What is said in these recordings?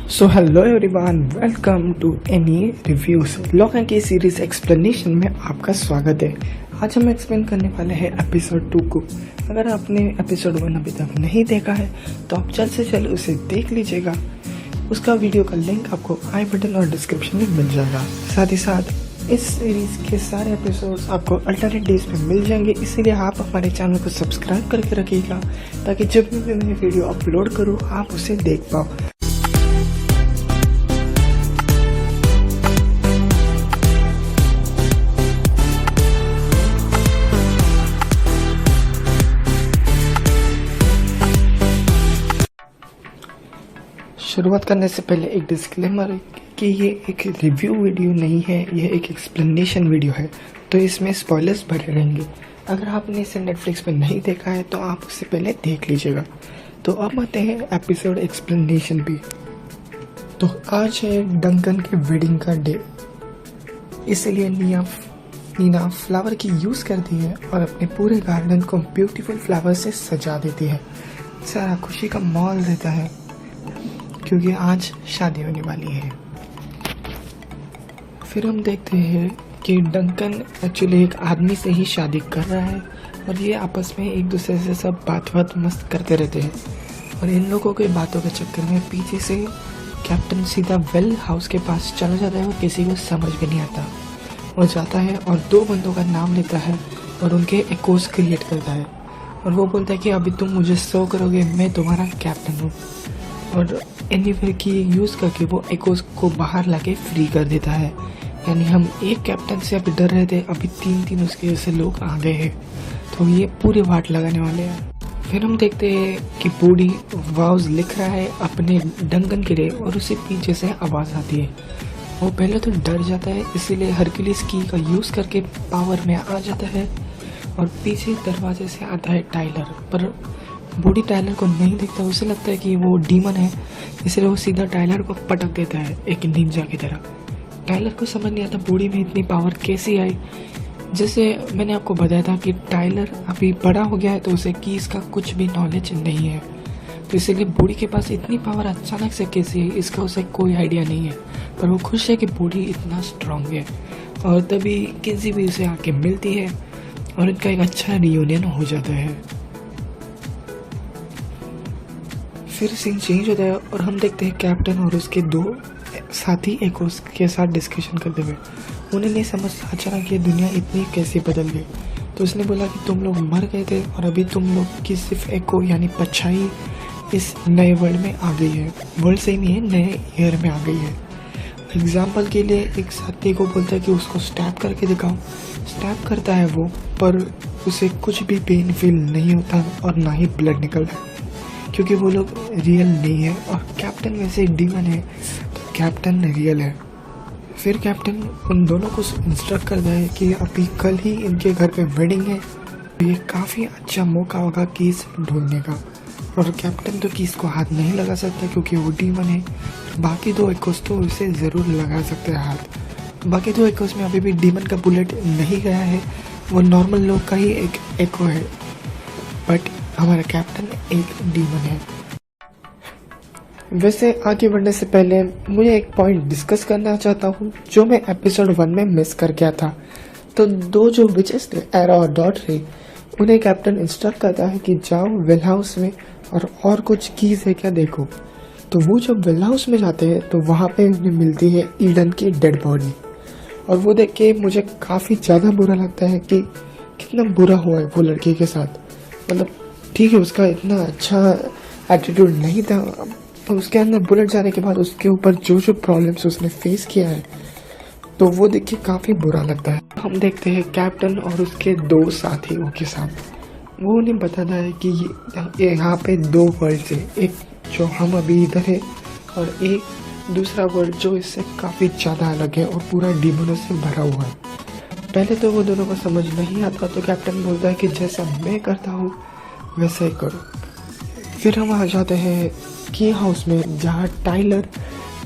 So hello everyone, welcome to any reviews lock and key series explanation में आपका स्वागत है। आज हम एक्सप्लेन करने वाले हैं एपिसोड 2 को। अगर आपने एपिसोड 1 अभी तक नहीं देखा है तो आप जल्द से जल्द उसे देख लीजिएगा। उसका वीडियो का लिंक आपको आई बटन और डिस्क्रिप्शन में मिल जाएगा। साथ ही साथ इस सीरीज के सारे एपिसोड्स आपको अल्टरनेट डेज पे मिल जाएंगे, इसीलिए आप हमारे चैनल को सब्सक्राइब करके रखिएगा ताकि जब भी मैं वीडियो अपलोड करूँ आप उसे देख पाओ। शुरुआत करने से पहले एक डिस्क्लेमर कि ये एक रिव्यू वीडियो नहीं है, यह एक एक्सप्लेनेशन वीडियो है, तो इसमें स्पॉयलर्स भरे रहेंगे। अगर आपने इसे नेटफ्लिक्स पे नहीं देखा है तो आप उससे पहले देख लीजिएगा। तो अब आते हैं एपिसोड एक्सप्लेनेशन पे। तो आज है डंकन के वेडिंग का डे, इसलिए नीना फ्लावर की यूज़ करती है और अपने पूरे गार्डन को ब्यूटीफुल फ्लावर से सजा देती है। सारा खुशी का माहौल रहता है क्योंकि आज शादी होने वाली है। फिर हम देखते हैं कि डंकन एक्चुअली एक आदमी से ही शादी कर रहा है और ये आपस में एक दूसरे से सब बात मस्त करते रहते हैं। और इन लोगों के बातों के चक्कर में पीछे से कैप्टन सीधा वेल हाउस के पास चला जाता है और किसी को समझ में नहीं आता। वो जाता है और 2 बंदों का नाम लेता है और उनके एकोस क्रिएट करता है और वो बोलता है कि अभी तुम मुझे शो करोगे, मैं तुम्हारा कैप्टन हूँ। और एनीवेयर की यूज़ करके वो एकोस को बाहर लाके फ्री कर देता है। यानी हम एक कैप्टन से अभी डर रहे थे, अभी 3 उसके जैसे लोग आ गए हैं, तो ये पूरे वाट लगाने वाले हैं। फिर हम देखते हैं कि बूढ़ी वाउज लिख रहा है अपने डंकन के लिए और उसे पीछे से आवाज़ आती है। वो पहले तो डर जाता है, इसीलिए हरक्यूलिस की का यूज़ करके पावर में आ जाता है और पीछे दरवाजे से आता है टाइलर। पर बूढ़ी टाइलर को नहीं दिखता, उसे लगता है कि वो डीमन है, इसलिए वो सीधा टाइलर को पटक देता है एक निंजा की तरह। टाइलर को समझ नहीं आता बूढ़ी में इतनी पावर कैसी आई। जैसे मैंने आपको बताया था कि टाइलर अभी बड़ा हो गया है तो उसे कीज का कुछ भी नॉलेज नहीं है, तो इसीलिए बूढ़ी के पास इतनी पावर अचानक से कैसी है इसका उसे कोई आइडिया नहीं है। पर वो खुश है कि बूढ़ी इतना स्ट्रांग है। और तभी किसी भी उसे आके मिलती है और इनका एक अच्छा रियूनियन हो जाता है। फिर सीन चेंज होता है और हम देखते हैं कैप्टन और उसके 2 साथी एक उसके साथ डिस्कशन करते हुए। उन्हें नहीं समझ अचानक ये दुनिया इतनी कैसे बदल गई। तो उसने बोला कि तुम लोग मर गए थे और अभी तुम लोग की सिर्फ एको यानी परछाई इस नए वर्ल्ड में आ गई है। वर्ल्ड से ही नहीं है, नए ईयर में आ गई है। एग्जाम्पल के लिए एक साथी को बोलता है कि उसको स्टैब करके दिखाओ। स्टैब करता है वो, पर उसे कुछ भी पेन फील नहीं होता और ना ही ब्लड निकलता है क्योंकि वो लोग रियल नहीं है और कैप्टन वैसे डीमन है तो कैप्टन रियल है। फिर कैप्टन उन दोनों को इंस्ट्रक्ट करता है कि अभी कल ही इनके घर पे वेडिंग है, ये काफ़ी अच्छा मौका होगा कीज ढूंढने का। और कैप्टन तो कीज को हाथ नहीं लगा सकता क्योंकि वो डीमन है। बाकी 2 एकोस तो उसे ज़रूर लगा सकते हैं हाथ। बाकी 2 एकोस में अभी भी डीमन का बुलेट नहीं गया है, वो नॉर्मल लोग का ही एक एको है, बट हमारा कैप्टन एक डीमन है। वैसे आगे बढ़ने से पहले मुझे एक पॉइंट डिस्कस करना चाहता हूँ जो मैं एपिसोड 1 में मिस कर गया था। तो 2 जो विचेस थे, एरा और डॉट रे, उन्हें कैप्टन इंस्ट्रक्ट करता है कि जाओ वेल हाउस में और कुछ कीज है क्या देखो। तो वो जब वेल हाउस में जाते हैं तो वहाँ पे उन्हें मिलती है ईडन की डेड बॉडी। और वो देख के मुझे काफ़ी ज़्यादा बुरा लगता है कि कितना बुरा हुआ है वो लड़की के साथ। मतलब ठीक है, उसका इतना अच्छा एटीट्यूड नहीं था, पर उसके अंदर बुलेट जाने के बाद उसके ऊपर जो प्रॉब्लम्स उसने फेस किया है तो वो देख के काफ़ी बुरा लगता है। हम देखते हैं कैप्टन और उसके 2 साथियों के साथ, वो उन्हें बताता है कि ये यहाँ पे 2 वर्ल्ड है, एक जो हम अभी इधर है और एक दूसरा वर्ल्ड जो इससे काफ़ी ज़्यादा अलग है और पूरा डीमनों से भरा हुआ है। पहले तो वो दोनों को समझ नहीं आता तो कैप्टन बोलता है कि जैसा मैं करता हूँ वैसा ही करो। फिर हम आ जाते हैं की हाउस में जहाँ टाइलर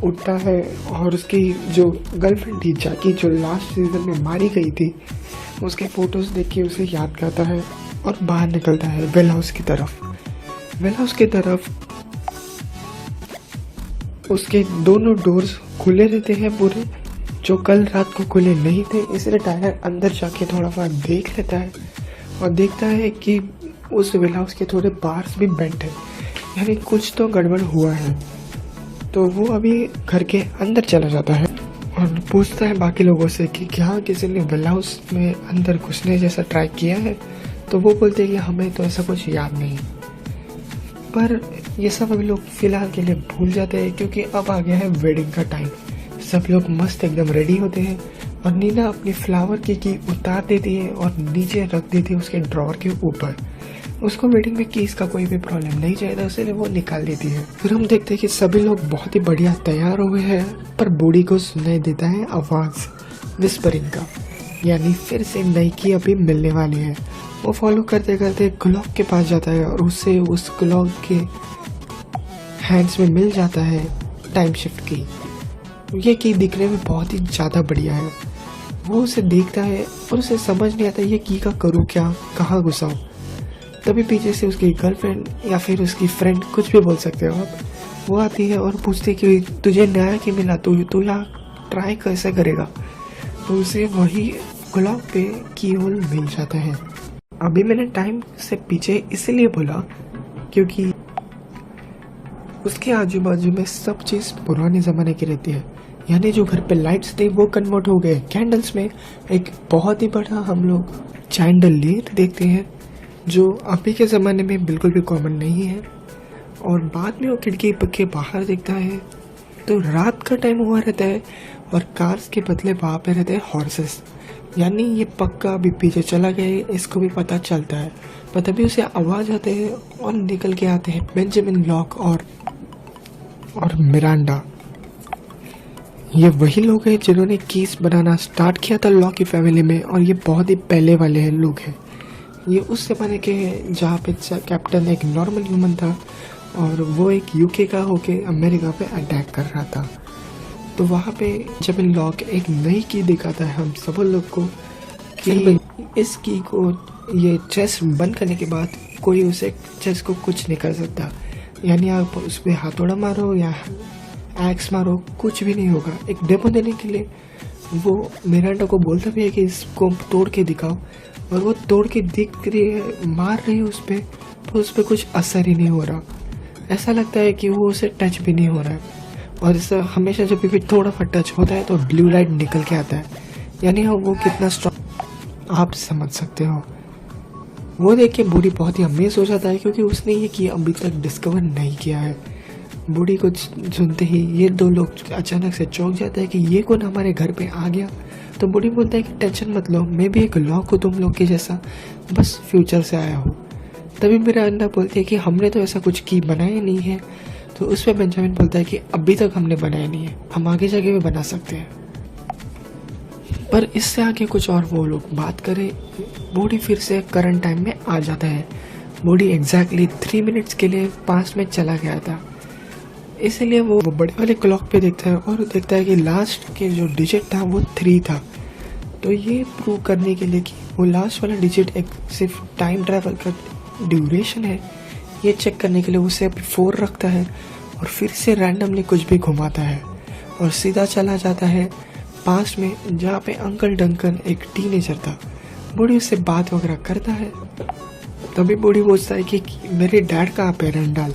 उठता है और उसकी जो गर्लफ्रेंड थी जैकी, जो लास्ट सीजन में मारी गई थी, उसके फोटोज़ देख के उसे याद करता है और बाहर निकलता है वेल हाउस की तरफ। उसके दोनों डोर्स खुले रहते हैं पूरे, जो कल रात को खुले नहीं थे। इसलिए टाइलर अंदर जाके थोड़ा बहुत देख लेता है और देखता है कि उस विला हाउस के थोड़े बार्स भी बेंट है, यानी कुछ तो गड़बड़ हुआ है। तो वो अभी घर के अंदर चला जाता है और पूछता है बाकी लोगों से कि क्या किसी ने विला हाउस में अंदर घुसने जैसा ट्राई किया है। तो वो बोलते हैं कि हमें तो ऐसा कुछ याद नहीं। पर ये सब अभी लोग फिलहाल के लिए भूल जाते हैं, क्योंकि अब आ गया है वेडिंग का टाइम। सब लोग मस्त एकदम रेडी होते हैं और नीना अपनी फ्लावर की उतार देती है और नीचे रख देती है उसके ड्रॉअर के ऊपर। उसको वेडिंग में कीज का कोई भी प्रॉब्लम नहीं चाहिए था, इसलिए वो निकाल देती है। फिर हम देखते हैं कि सभी लोग बहुत ही बढ़िया तैयार हुए हैं, पर बूढ़ी को सुनाई देता है आवाज विस्परिंग का, यानी फिर से नई की अभी मिलने वाली है। वो फॉलो करते करते क्लॉक के पास जाता है और उससे उस क्लॉक के हैंड्स में मिल जाता है टाइम शिफ्ट की। ये की दिखने में बहुत ही ज़्यादा बढ़िया है। वो उसे देखता है और उसे समझ नहीं आता ये की का करूँ क्या, कहाँ घुसाऊँ। तभी पीछे से उसकी गर्लफ्रेंड या फिर उसकी फ्रेंड, कुछ भी बोल सकते हो आप, वो आती है और पूछती है कि तुझे नया की मिला, तू यहाँ ट्राई कैसे करेगा। तो उसे वही क्लॉक पे की होल मिल जाता है। अभी मैंने टाइम से पीछे इसलिए बोला क्योंकि उसके आजू बाजू में सब चीज़ पुराने ज़माने की रहती है, यानी जो घर पे लाइट्स थे वो कन्वर्ट हो गए कैंडल्स में। एक बहुत ही बड़ा हम लोग चैंडलियर देखते हैं जो अभी के ज़माने में बिल्कुल भी कॉमन नहीं है। और बाद में वो खिड़की के बाहर देखता है तो रात का टाइम हुआ रहता है और कार्स के बदले वहाँ पे रहते हैं हॉर्सेस, यानी ये पक्का अभी पीछे चला गया, इसको भी पता चलता है। पर तभी उसे आवाज़ आते हैं और निकल के आते हैं बेंजामिन लॉक और मिरांडा। ये वही लोग हैं जिन्होंने कीस बनाना स्टार्ट किया था लॉ की फैमिली में, और ये बहुत ही पहले वाले लोग हैं। ये उस जमाने के हैं जहाँ पे कैप्टन एक नॉर्मल ह्यूमन था और वो एक यूके का होके अमेरिका पे अटैक कर रहा था। तो वहाँ पे जब इन लॉक एक नई की दिखाता है हम सब लोग को कि इस की को ये चेस बंद करने के बाद कोई उसे चेस को कुछ नहीं कर सकता, यानी आप उस पर हाथोड़ा मारो या एक्स मारो कुछ भी नहीं होगा। एक डेमो देने के लिए वो मिरांडा को बोलता भी है कि इसको तोड़ के दिखाओ, और वो तोड़ के दिख रही है, मार रही है उस पर कुछ असर ही नहीं हो रहा। ऐसा लगता है कि वो उसे टच भी नहीं हो रहा है। और इससे हमेशा जब भी थोड़ा सा टच होता है तो ब्लू लाइट निकल के आता है, यानी वो कितना स्ट्रॉन्ग आप समझ सकते हो। वो देख के बूढ़ी बहुत ही अमेज हो जाता है क्योंकि उसने ये किया अभी तक डिस्कवर नहीं किया है। बूढ़ी को सुनते ही ये दो लोग अचानक से चौंक जाते हैं कि ये कौन हमारे घर पे आ गया। तो बूढ़ी बोलता है कि टेंशन मत लो, मैं भी एक लॉक हूँ तुम लोग के जैसा, बस फ्यूचर से आया हूँ। तभी मेरा अंडा बोलते हैं कि हमने तो ऐसा कुछ की बनाया नहीं है। तो उस पर बेंजामिन बोलता है कि अभी तक हमने बनाया नहीं है, हम आगे जाके भी बना सकते हैं। पर इससे आगे कुछ और वो लोग बात करें, बूढ़ी फिर से करंट टाइम में आ जाता है। बूढ़ी एग्जैक्टली 3 मिनट्स के लिए पास्ट में चला गया था, इसलिए वो बड़े वाले क्लॉक पे देखता है और देखता है कि लास्ट के जो डिजिट था वो 3 था। तो ये प्रूव करने के लिए कि वो लास्ट वाला डिजिट एक सिर्फ टाइम ट्रैवल का ड्यूरेशन है, ये चेक करने के लिए उसे अभी 4 रखता है और फिर से रैंडमली कुछ भी घुमाता है और सीधा चला जाता है पास्ट में, जहाँ पे अंकल डंकन एक टीनेजर था। बूढ़ी उससे बात वगैरह करता है। तभी बूढ़ी पूछता है कि मेरे डैड कहाँ पे रेंडाल।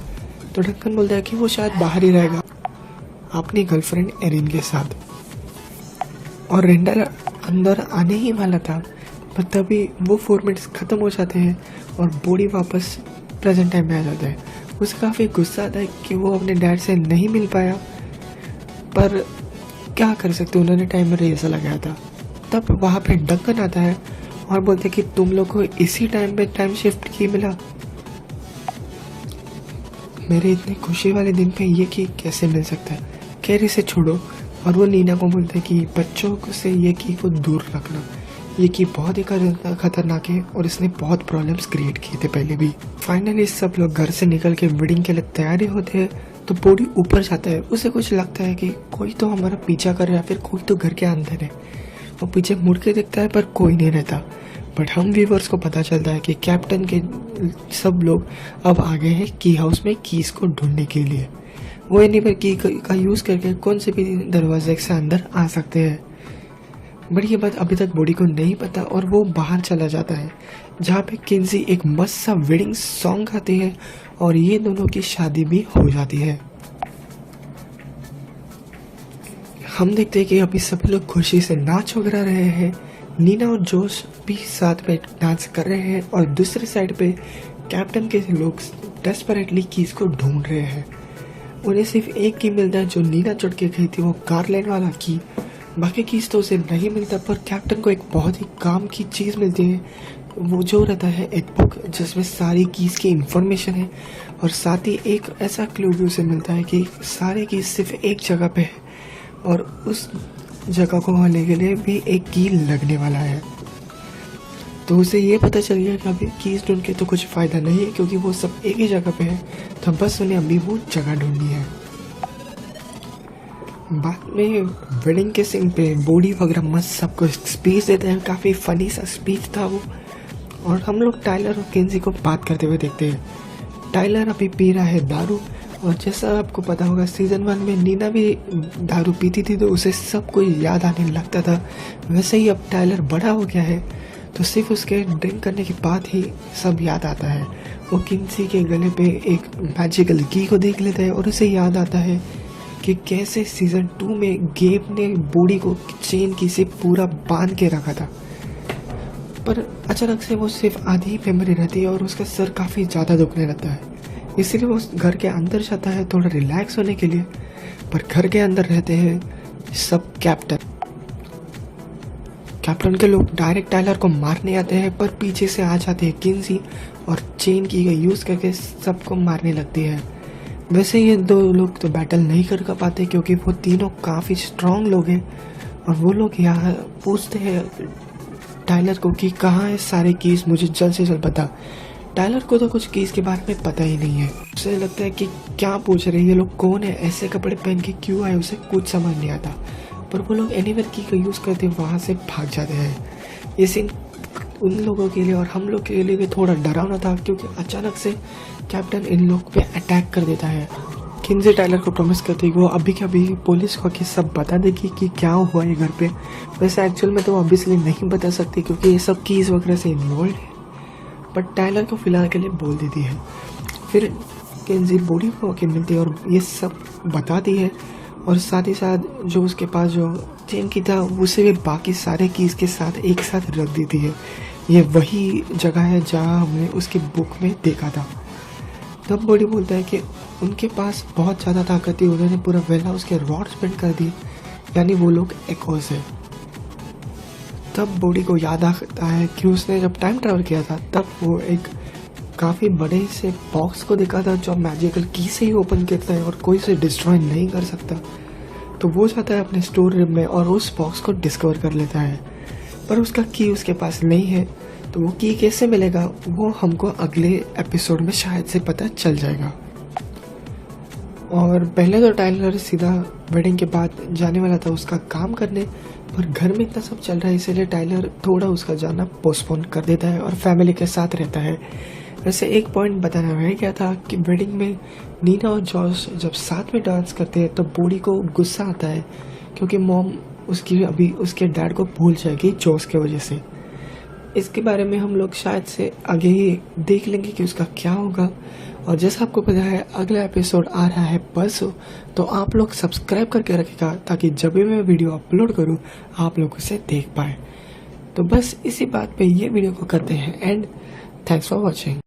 तो डंकन बोलता है कि वो शायद बाहर ही रहेगा अपनी गर्लफ्रेंड एरिन के साथ। और रेंडाल अंदर आने ही वाला था, पर तभी वो 4 मिनट्स खत्म हो जाते हैं और बूढ़ी वापस प्रेजेंट टाइम में आ जाता है। उसे काफ़ी गुस्सा आता है कि वो अपने डैड से नहीं मिल पाया, पर क्या कर सकते, उन्होंने टाइम में ऐसा लगाया था। तब वहाँ पे डंकन आता है और बोलते कि तुम लोग को इसी टाइम पे टाइम शिफ्ट की मिला, मेरे इतने खुशी वाले दिन पे ये की कैसे मिल सकता है, कैरी से छोड़ो। और वो नीना को बोलते कि बच्चों से ये की को दूर रखना, ये की बहुत ही खतरनाक है और इसने बहुत प्रॉब्लम्स क्रिएट किए थे पहले भी। फाइनली सब लोग घर से निकल के वेडिंग के लिए तैयारी होते हैं। तो बूढ़ी ऊपर जाता है, उसे कुछ लगता है कि कोई तो हमारा पीछा कर रहा है, फिर कोई तो घर के अंदर है। वो पीछे मुड़ के देखता है पर कोई नहीं रहता। बट हम व्यूवर्स को पता चलता है कि कैप्टन के सब लोग अब आ गए हैं की हाउस में कीज को ढूंढने के लिए। वो एनीवेयर की का यूज करके कौन से भी दरवाजे से अंदर आ सकते हैं। बट ये बात अभी तक बॉडी को नहीं पता और वो बाहर चला जाता है, जहाँ पे किन्सी एक मस्त सा वेडिंग सॉन्ग गाती है और ये दोनों की शादी भी हो जाती है। हम देखते हैं कि अभी सभी लोग खुशी से नाच वगैरह रहे हैं। नीना और जोश भी साथ में डांस कर रहे हैं और दूसरी साइड पे कैप्टन के लोग डेस्परेटली कीज को ढूंढ रहे हैं। उन्हें सिर्फ एक की मिलता है जो नीना चढ़ के गई थी, वो कारलैंड वाला की। बाकी कीज तो उसे नहीं मिलता, पर कैप्टन को एक बहुत ही काम की चीज़ मिलती है। वो जो रहता है एक बुक जिसमें सारी कीज की इंफॉर्मेशन है और साथ ही एक ऐसा क्लू भी उसे मिलता है कि सारे कीज सिर्फ एक जगह पे है और उस जगह को होने के लिए भी एक की लगने वाला है। तो उसे ये पता चल गया कि अभी कीज ढूंढ के तो कुछ फ़ायदा नहीं है, क्योंकि वो सब एक ही जगह पे है। तो बस उन्हें अभी वो जगह ढूंढनी है। बाद में वेडिंग के सीन पे बॉडी वगैरह मस्त सबको स्पीच देते हैं। काफ़ी फनी सा स्पीच था वो। और हम लोग टाइलर और किन्सी को बात करते हुए देखते हैं। टाइलर अभी पी रहा है दारू, और जैसा आपको पता होगा सीजन 1 में नीना भी दारू पीती थी तो उसे सब कुछ याद आने लगता था। वैसे ही अब टाइलर बड़ा हो गया है तो सिर्फ उसके ड्रिंक करने के बाद ही सब याद आता है। वो किन्सी के गले पे एक मैजिकल की को देख लेता है और उसे याद आता है कि कैसे सीजन 2 में गेब ने बॉडी को चेन की से पूरा बांध के रखा था, पर अचानक से वो सिर्फ आधी ही मेमोरी रहती है और उसका सर काफ़ी ज़्यादा दुखने लगता है। इसलिए वो घर के अंदर जाता है थोड़ा रिलैक्स होने के लिए, पर घर के अंदर रहते हैं सब कैप्टन के लोग डायरेक्ट टाइलर को मारने आते हैं, पर पीछे से आ जाती है किन्सी और चेन की यूज़ करके सबको मारने लगती है। वैसे ये दो लोग तो बैटल नहीं कर पाते क्योंकि वो तीनों काफ़ी स्ट्रांग लोग हैं। और वो लोग यहाँ पूछते हैं टाइलर को कि कहाँ है सारे कीज, मुझे जल्द से जल्द बता। टाइलर को तो कुछ कीज के बारे में पता ही नहीं है। उसे लगता है कि क्या पूछ रहे हैं ये लोग, कौन है, ऐसे कपड़े पहन के क्यों आए, उसे कुछ समझ नहीं आता। पर वो लोग एनीवेयर की का यूज़ करते वहाँ से भाग जाते हैं। ये सीन उन लोगों के लिए और हम लोग के लिए भी थोड़ा डरावना था, क्योंकि अचानक से कैप्टन इन लोग पे अटैक कर देता है। किन्सी टाइलर को प्रॉमिस करती है कि वो अभी के अभी पुलिस को कि सब बता देगी कि क्या हुआ ये घर पे। वैसे एक्चुअल में तो ऑब्वियसली नहीं बता सकती क्योंकि ये सब कीज वगैरह से इन्वॉल्व है, बट टाइलर को फिलहाल के लिए बोल देती है। फिर किन्सी बॉडी को आके मिलती है और ये सब बताती है, और साथ ही साथ जो उसके पास जो चेन की था उसे भी बाकी सारे कीज के साथ एक साथ रख देती है। ये वही जगह है जहाँ हमने उसकी बुक में देखा था। तब बॉडी बोलता है कि उनके पास बहुत ज़्यादा ताकत थी, उन्होंने पूरा वेल हाउस के रॉड स्पेंड कर दिए, यानी वो लोग एक्वास है। तब बॉडी को याद आता है कि उसने जब टाइम ट्रैवल किया था तब वो एक काफ़ी बड़े से बॉक्स को देखा था जो मैजिकल की से ही ओपन करता है और कोई से डिस्ट्रॉय नहीं कर सकता। तो वो जाता है अपने स्टोर रूम में और उस बॉक्स को डिस्कवर कर लेता है, पर उसका की उसके पास नहीं है। तो वो की कैसे मिलेगा वो हमको अगले एपिसोड में शायद से पता चल जाएगा। और पहले तो टाइलर सीधा वेडिंग के बाद जाने वाला था उसका काम करने, पर घर में इतना सब चल रहा है इसलिए टाइलर थोड़ा उसका जाना पोस्टपोन कर देता है और फैमिली के साथ रहता है। वैसे एक पॉइंट बताना रह गया था कि वेडिंग में नीना और जॉश जब साथ में डांस करते हैं तो बॉडी को गुस्सा आता है क्योंकि मॉम उसकी अभी उसके डैड को भूल जाएगी जॉश की वजह से। इसके बारे में हम लोग शायद से आगे ही देख लेंगे कि उसका क्या होगा। और जैसा आपको पता है अगला एपिसोड आ रहा है परसों, तो आप लोग सब्सक्राइब करके रखेगा ताकि जब भी मैं वीडियो अपलोड करूं आप लोग उसे देख पाए। तो बस इसी बात पे ये वीडियो को करते हैं एंड थैंक्स फॉर वॉचिंग।